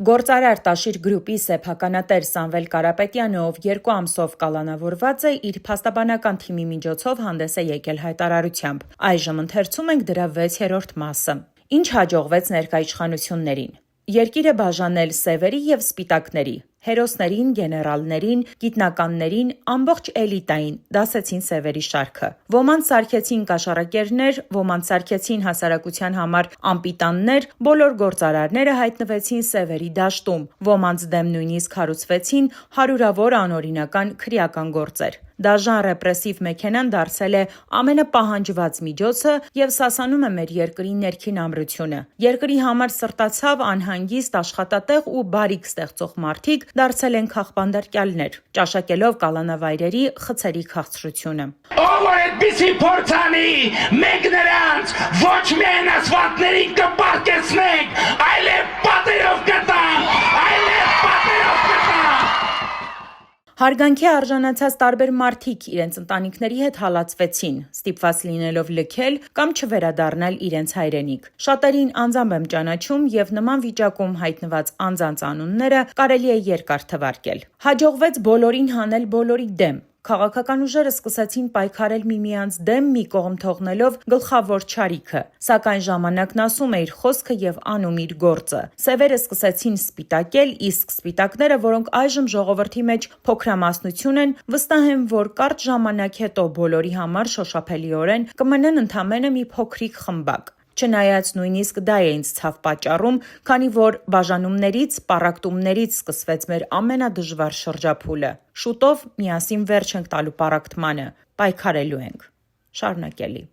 Գործարար Տաշիր գրուպի սեփականատեր Սամվել Կարապետյանը, ով 2 ամսով կալանավորված է, իր փաստաբանական թիմի միջոցով հանդես է եկել հայտարարությամբ։ Այժմ ընթերցում ենք դրա 6-րդ մասը։ Ինչ հաջողվեց ներկա իշխանություններին։ Երկիրը բաժանել սևերի եւ սպիտակների, հերոսներին, գեներալներին, գիտնականներին, ամբողջ էլիտային, դասեցին սևերի շարքը։ Ոմանց սարքեցին կաշառակերներ, ոմանց սարքեցին հասարակության համար անպիտաններ, բոլոր գործարարները հայտնվեցին սևերի դաշտում, ոմանց դեմ նույնիսկ հարուցվեցին հարյուրավոր անօրինական քրեական գործեր։ Դաժան ռեպրեսիվ մեքենան դարձել է ամենապահանջված միջոցը եւ սասանում է մեր երկրի ներքին ամրությունը։ Երկրի համար սրտացավ, անհանգիստ, աշխատատեղ ու բարիք ստեղծող մարդիկ դարձել են քաղբանդարկյալներ, ճաշակելով կալանավայրերի խցերի քաղցրությունը։ Ով որ այդպիսի փորձանի, մենք նրանց ոչ միայն ասֆալտներին կպարկեցնենք, այլև պատերով կտանք, Հարգանքի արժանացած տարբեր մարդիկ իրենց ընտանիքների հետ հալածվեցին, ստիպված լինելով լքել կամ չվերադառնալ իրենց հայրենիք։ Շատերին անձամբ եմ ճանաչում եւ նման վիճակում հայտնված անձանց անունները կարելի է երկար թվարկել։ Հաջողվեց բոլորին հանել բոլորի դեմ։ Քաղաքական ուժերը սկսեցին պայքարել միմյանց դեմ, մի կողմ թողնելով գլխավոր չարիքը, սակայն ժամանակն ասում է իր խոսքը եւ անում իր գործը։ Սևերը սկսեցին սպիտակել, իսկ սպիտակները, որոնք այժմ ժողովրդի մեջ փոքրամասնություն են, վստահ եմ, որ կարճ ժամանակ հետո բոլորի համար շոշափելիորեն կմնան ընդամենը մի փոքրիկ խմբակ։ Չնայած նույնիսկ դա է ինձ ցավ պատճառում, քանի որ բաժանումներից, պառակտումներից սկսվեց մեր ամենադժվար շրջափուլը։ Շուտով միասին վերջ ենք տալու պառակտմանը, պայքարելու ենք։ Շարունակելի։